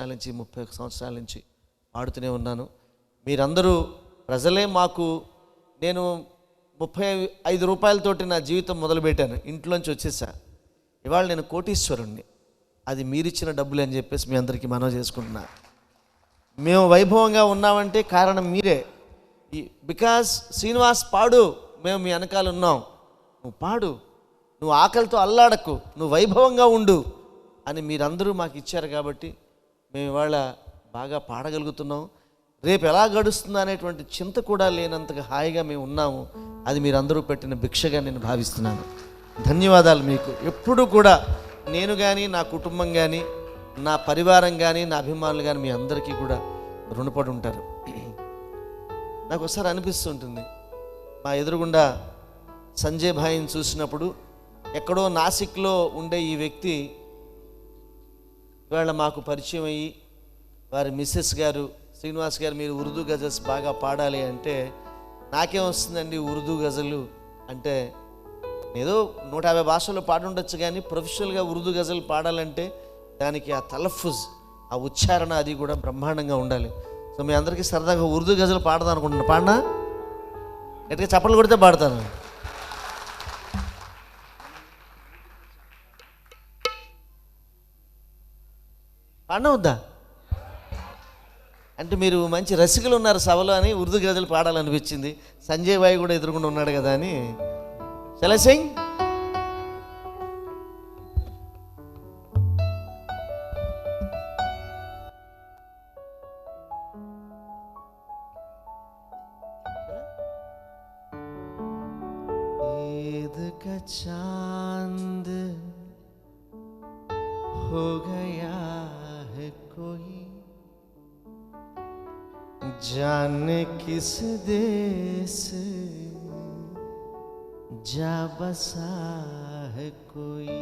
సంవత్సరాల నుంచి 31 సంవత్సరాల నుంచి పాడుతూనే ఉన్నాను. మీరందరూ ప్రజలే మాకు, నేను 35 రూపాయలతోటి నా జీవితం మొదలుపెట్టాను, ఇంట్లోంచి వచ్చేసా. ఇవాళ నేను కోటీశ్వరుణ్ణి. అది మీరిచ్చిన డబ్బులు అని చెప్పేసి మీ అందరికీ మనవి చేసుకుంటున్నా. మేము వైభవంగా ఉన్నామంటే కారణం మీరే. బికాస్ శ్రీనివాస్ పాడు, మేము మీ వెనకాల ఉన్నాం, నువ్వు పాడు, నువ్వు ఆకలితో అల్లాడకు, నువ్వు వైభవంగా ఉండు అని మీరందరూ మాకు ఇచ్చారు. కాబట్టి మేము ఇవాళ బాగా పాడగలుగుతున్నాం. రేపు ఎలా గడుస్తుందా అనేటువంటి చింత కూడా లేనంతగా హాయిగా మేము ఉన్నాము. అది మీరందరూ పెట్టిన భిక్షగా నేను భావిస్తున్నాను. ధన్యవాదాలు మీకు. ఎప్పుడు కూడా నేను కానీ, నా కుటుంబం కానీ, నా పరివారం కానీ, నా అభిమానులు కానీ మీ అందరికీ కూడా రుణపడి ఉంటారు. నాకు ఒకసారి అనిపిస్తుంటుంది, మా ఎదురుగుండా సంజయ్ భాయ్ని చూసినప్పుడు, ఎక్కడో నాసిక్లో ఉండే ఈ వ్యక్తి ఇవాళ మాకు పరిచయం అయ్యి, వారి మిస్సెస్ గారు, శ్రీనివాస్ గారు మీరు ఉర్దూ గజల్స్ బాగా పాడాలి అంటే, నాకేం వస్తుందండి ఉర్దూ గజలు అంటే, ఏదో 150 భాషల్లో పాడుండొచ్చు, కానీ ప్రొఫెషనల్గా ఉర్దూ గజల్ పాడాలంటే దానికి ఆ తలఫుజ్, ఆ ఉచ్చారణ అది కూడా బ్రహ్మాండంగా ఉండాలి. సో మీ అందరికీ సరదాగా ఉర్దూ గజలు పాడదాం అనుకుంటున్నాను. పాడినా గట్టిగా చప్పట్లు కొడితే పాడతాను. పాడినా వద్దా అంటే మీరు మంచి రసికులు ఉన్నారు సభలో అని ఉర్దూ గజలు పాడాలనిపించింది. సంజయ్ భాయ్ కూడా ఎదురుకుండా ఉన్నాడు కదా అని. చలో సింగ్. ईद का चांद हो गया है कोई, जाने किस देश जा बसा है कोई।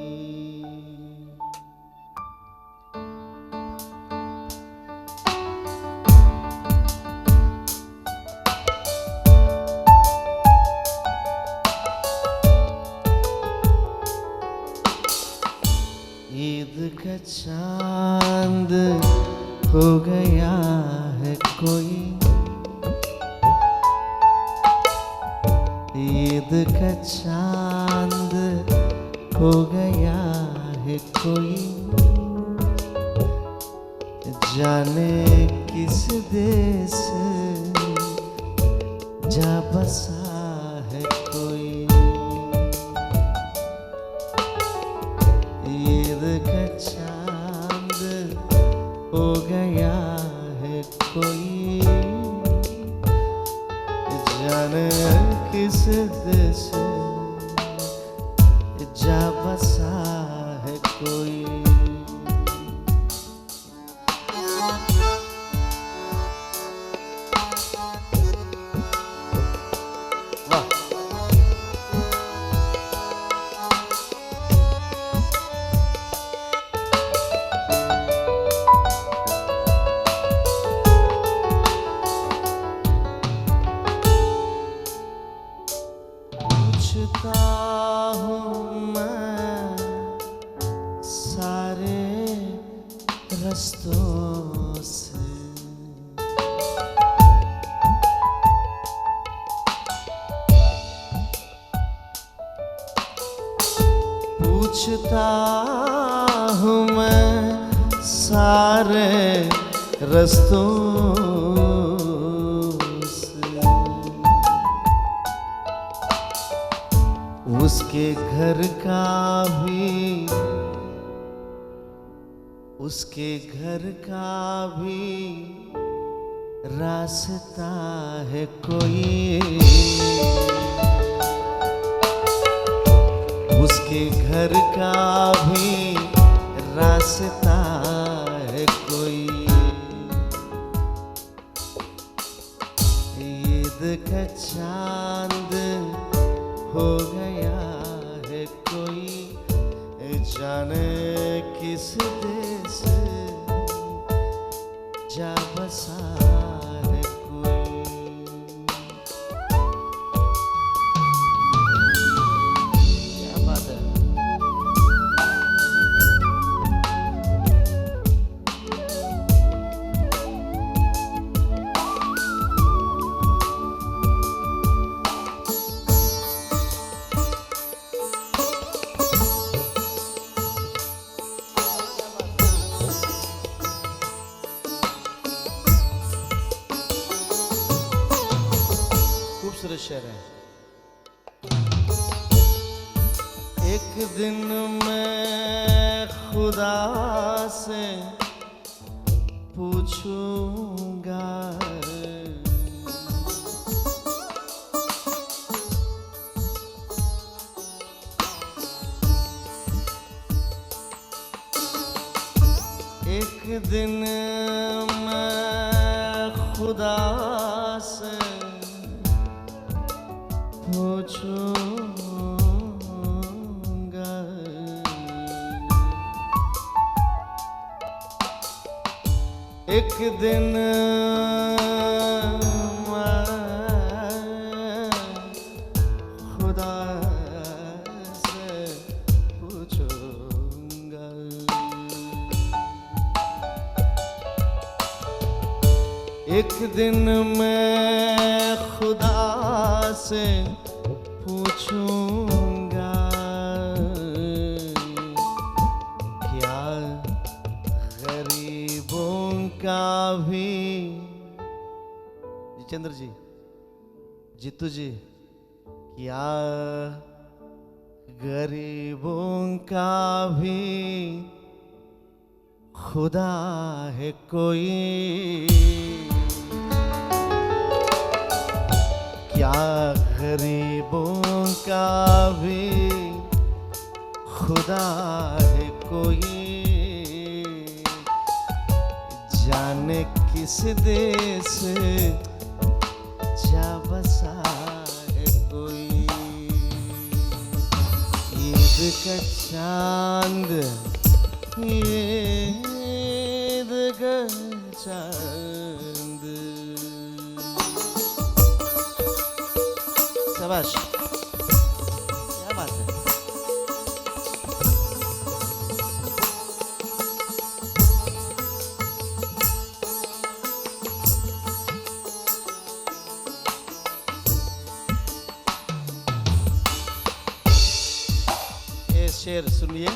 ईद का चांद हो गया है कोई, ईद का चांद हो गया है कोई, जाने किस देश जा बसा है कोई। ईद का चांद हो गया है कोई, जाने किस देश जा बसा है कोई। पूछता हूँ मैं सारे रस्तों से, पूछता हूँ मैं सारे रस्तों उसके घर का भी, उसके घर का भी रास्ता है कोई, उसके घर का भी रास्ता है कोई। ईद का चांद हो गया है कोई, जाने किस देश जा बसा है कोई। क्या बात है। मधुर शेर है। एक दिन मैं खुदा से पूछूंगा, एक दिन मैं खुदा से पूछूंगा, एक दिन मैं खुदा से पूछूंगा, एक दिन मैं खुदा से पूछूंगा, क्या गरीबों का भी, जितेंद्र जी, जीतू जी, क्या गरीबों का भी खुदा है कोई, क्या गरीबों का भी खुदा है कोई, जाने किस देश जा बसा है कोई, ईद का चांद, ईद का चांद, शाबाश, क्या बात है। ये शेर सुनिए,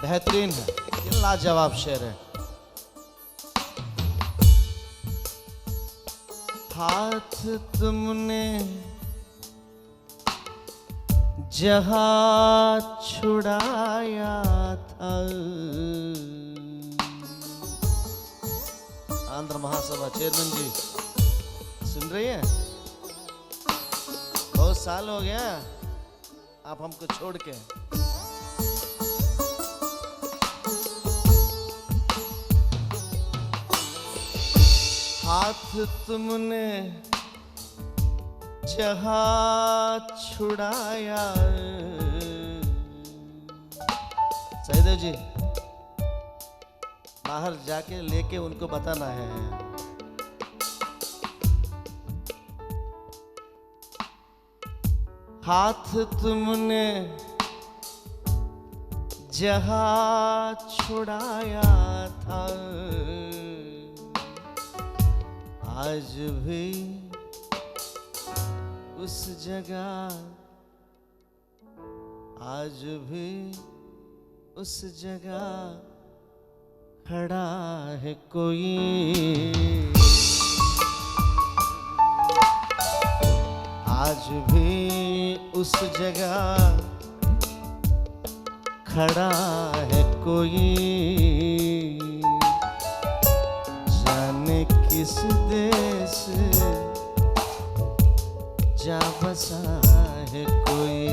बेहतरीन है, ये लाजवाब शेर है। हाथ तुमने जहां छुड़ाया था, आंध्र महासभा चेयरमैन जी सुन रही हैं? बहुत साल हो गया आप हमको छोड़ के। हाथ तुमने जहां छुड़ाया, सहीदेव जी बाहर जाके लेके उनको बताना है। हाथ तुमने जहां छुड़ाया था, आज भी उस जगह, आज भी उस जगह खड़ा है कोई, आज भी उस जगह खड़ा है कोई, जाने किस देश जा बसा है कोई,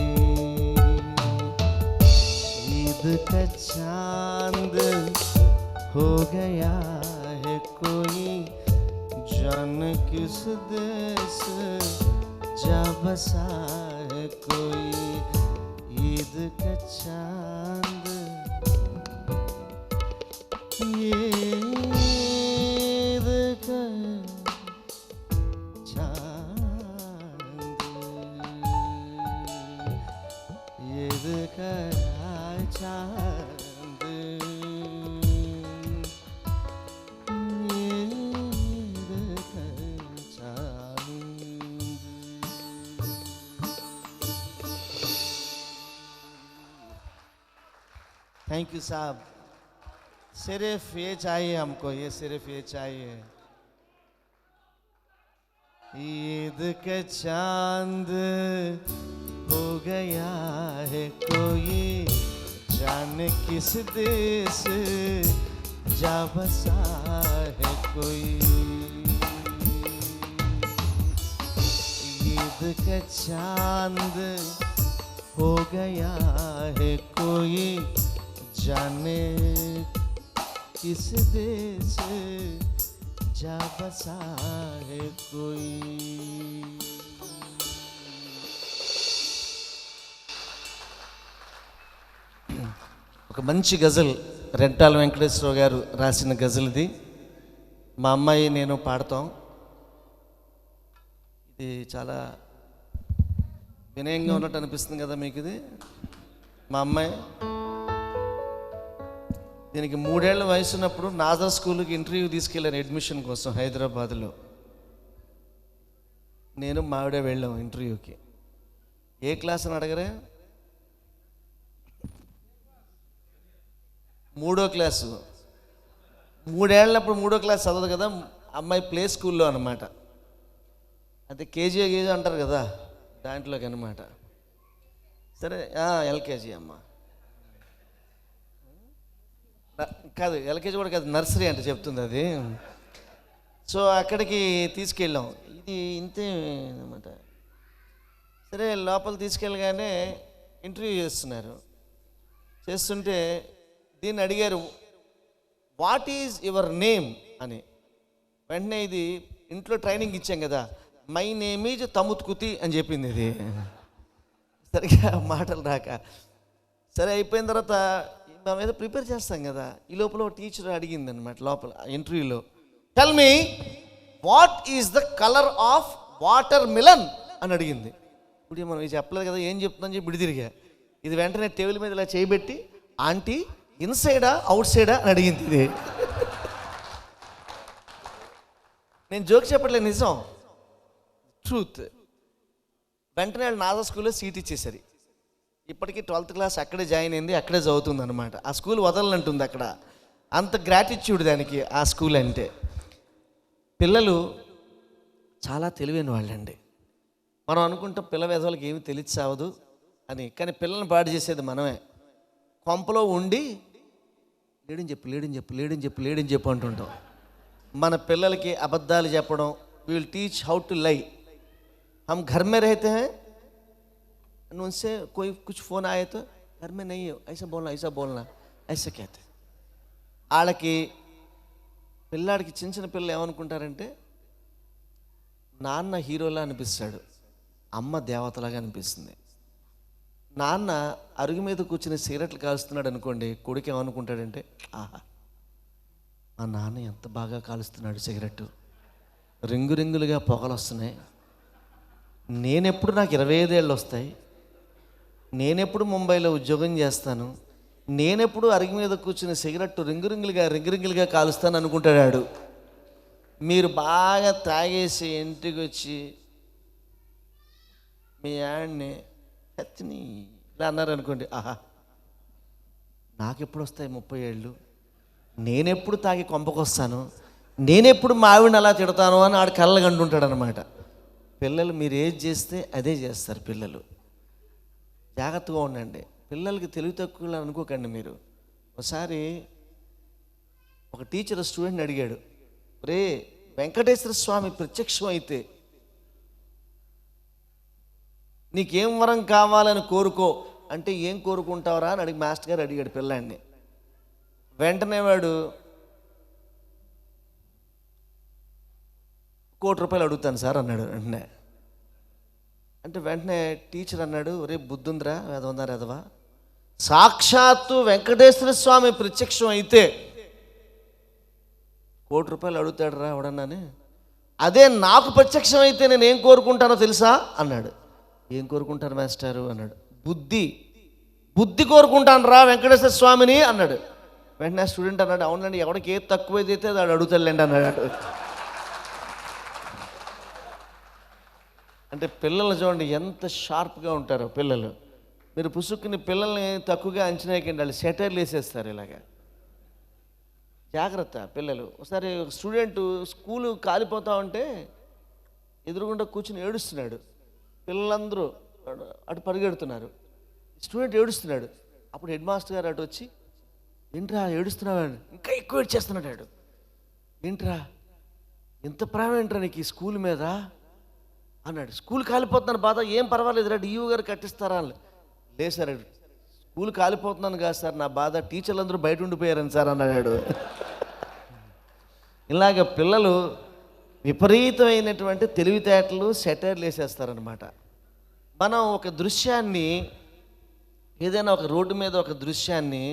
ईद का चांद हो गया है कोई, जाने किस देश जा बसा है कोई, ईद का चांद, ईद का चांद, ईद का चांद, ईद का चांद। थैंक यू साहब, सिर्फ ये चाहिए हमको, ये सिर्फ ये चाहिए। ईद का चांद हो गया है कोई, जाने किस देश जा बसा है कोई। ईद का चांद हो गया है कोई, जाने किस देश जा बसा है कोई। ఒక మంచి గజల్ రెంటాల వెంకటేశ్వరరావు గారు రాసిన గజల్ ఇది. మా అమ్మాయి నేను పాడతాం. ఇది చాలా వినయంగా ఉన్నట్టు అనిపిస్తుంది కదా మీకు. ఇది మా అమ్మాయి, దీనికి 3 ఏళ్ల వయసు ఉన్నప్పుడు నాజర్ స్కూల్కి ఇంటర్వ్యూ తీసుకెళ్ళాను అడ్మిషన్ కోసం హైదరాబాద్లో. నేను మావిడే వెళ్ళాం ఇంటర్వ్యూకి. ఏ క్లాస్ అని అడగరే? 3వ క్లాసు. 3 ఏళ్ళప్పుడు 3వ క్లాస్ చదవదు కదా అమ్మాయి, ప్లే స్కూల్లో అనమాట. అయితే కేజీ అంటారు కదా, దాంట్లోకి అనమాట. సరే ఎల్కేజీ అమ్మ కాదు, ఎల్కేజీ కూడా కాదు, నర్సరీ అంటే చెప్తుంది అది. సో అక్కడికి తీసుకెళ్ళాం. ఇది ఇంతే అనమాట. సరే లోపల తీసుకెళ్ళగానే ఇంటర్వ్యూ చేస్తుంటే దీన్ని అడిగారు, వాట్ ఈజ్ యువర్ నేమ్ అని. వెంటనే ఇది ఇంట్లో ట్రైనింగ్ ఇచ్చాం కదా, మై నేమ్ ఈజ్ తముత్కుతి అని చెప్పింది. ఇది సరిగ్గా మాటలు రాక. సరే అయిపోయిన తర్వాత మేము ఏదో ప్రిపేర్ చేస్తాం కదా, ఈ లోపల టీచర్ అడిగింది అనమాట లోపల ఇంటర్వ్యూలో, tell me what is the colour of water melon అని అడిగింది. ఇప్పుడు మనం చెప్పలేదు కదా, ఏం చెప్తుందని చెప్పి తిరిగా. ఇది వెంటనే టేబుల్ మీద ఇలా చేయబెట్టి, ఆంటీ ఇన్సైడా అవుట్ సైడా అని అడిగింది. ఇది నేను జోక్ చెప్పట్లేదు, నిజం, ట్రూత్. వెంటనే వాళ్ళు నాజర్ స్కూల్లో సీట్ ఇచ్చేసరి. ఇప్పటికీ 12th క్లాస్ అక్కడే జాయిన్ అయింది, అక్కడే చదువుతుంది అనమాట. ఆ స్కూల్ వదలనంటుంది అక్కడ. అంత గ్రాటిట్యూడ్ దానికి ఆ స్కూల్ అంటే. పిల్లలు చాలా తెలివైన వాళ్ళండి. మనం అనుకుంటాం పిల్ల వేదవాళ్ళకి ఏమి తెలియచావదు అని, కానీ పిల్లల్ని పాడు చేసేది మనమే. కొంపలో ఉండి లేడని చెప్పు అంటుంటాం. మన పిల్లలకి అబద్ధాలు చెప్పడం, we will teach how to lie. हम घर में रहते हैं, उनसे कोई कुछ फ़ोन आए तो घर में नहीं है, ऐसा बोलना ऐसा कहते. వాళ్ళకి పిల్లాడికి చిన్న పిల్లలు ఏమనుకుంటారంటే, నాన్న హీరోలా అనిపిస్తాడు, అమ్మ దేవతలాగా అనిపిస్తుంది. నాన్న అరుగు మీద కూర్చుని సిగరెట్లు కాలుస్తున్నాడు అనుకోండి, కొడుకు ఏమనుకుంటాడంటే, ఆహా మా నాన్న ఎంత బాగా కాలుస్తున్నాడు సిగరెట్, రింగులుగా పొగలు వస్తున్నాయి, నేనెప్పుడు నాకు 25 ఏళ్ళు వస్తాయి, నేనెప్పుడు ముంబైలో ఉద్యోగం చేస్తాను, నేనెప్పుడు అరిగి మీద కూర్చుని సిగరెట్ రింగులుగా కాలుస్తాను అనుకుంటాడు. మీరు బాగా తాగేసి ఇంటికి వచ్చి మీ ఆడిని హత్ని ఇలా అన్నారనుకోండి, ఆహా నాకెప్పుడు వస్తాయి 30 ఏళ్ళు, నేనెప్పుడు తాగి కొంపకొస్తాను, నేనెప్పుడు మా ఆవిడని అలా తిడతాను అని ఆడు కళ్ళగా అంటుంటాడు అనమాట. పిల్లలు మీరు ఏది చేస్తే అదే చేస్తారు. పిల్లలు జాగ్రత్తగా ఉండండి. పిల్లలకి తెలివి తక్కువ అనుకోకండి మీరు. ఒకసారి ఒక టీచర్ స్టూడెంట్ని అడిగాడు, రే వెంకటేశ్వర స్వామి ప్రత్యక్షం అయితే నీకేం వరం కావాలని కోరుకో అంటే ఏం కోరుకుంటావరా అని మాస్టర్ గారు అడిగాడు పిల్లాడిని. వెంటనే వాడు 1 కోటి రూపాయలు అడుగుతాను సార్ అన్నాడు. వెంటనే టీచర్ అన్నాడు, రే బుద్ధుందిరా ఎదవా, సాక్షాత్తు వెంకటేశ్వర స్వామి ప్రత్యక్షం అయితే 1 కోటి రూపాయలు అడుగుతాడు రా ఎవడన్నాని, అదే నాకు ప్రత్యక్షం అయితే నేను ఏం కోరుకుంటానో తెలుసా అన్నాడు. ఏం కోరుకుంటారు మాస్టారు అన్నాడు. బుద్ధి కోరుకుంటాను రా వెంకటేశ్వర స్వామిని అన్నాడు. వెంటనే స్టూడెంట్ అన్నాడు, అవునండి ఎవరికి ఏది తక్కువైతే అది అడుగుతాడులేండి అన్నాడు. అంటే పిల్లలు చూడండి ఎంత షార్ప్గా ఉంటారో పిల్లలు. మీరు పుసుక్కుని పిల్లల్ని తక్కువగా అంచనా వేయకండి, వాళ్ళు సెటైర్లు వేసేస్తారు ఇలాగా. జాగ్రత్త పిల్లలు. ఒకసారి స్టూడెంట్ స్కూలు కాలిపోతా ఉంటే ఎదురుగుండా కూర్చుని ఏడుస్తున్నాడు. పిల్లలందరూ అటు పరిగెడుతున్నారు. స్టూడెంట్ ఏడుస్తున్నాడు. అప్పుడు హెడ్ మాస్టర్ గారు అటు వచ్చి, ఏంట్రా ఏడుస్తున్నావు? ఇంకా ఎక్కువ ఏడ్చేస్తున్నాడు వాడు. ఏంట్రా ఎంత ప్రేమ ఏంట్రా నీకు ఈ స్కూల్ మీద అన్నాడు. స్కూల్ కాలిపోతున్నాను బాధ, ఏం పర్వాలేదురా డియూ గారు కట్టిస్తారా అని. లేదు సార్, స్కూల్ కాలిపోతున్నాను కాదు సార్, నా బాధ టీచర్లు అందరూ బయట ఉండిపోయారని సార్ అన్నాడు. ఇలాగ పిల్లలు విపరీతమైనటువంటి తెలివితేటలు సెటైర్లు వేసేస్తారనమాట. మనం ఒక దృశ్యాన్ని, ఏదైనా ఒక రోడ్డు మీద ఒక దృశ్యాన్ని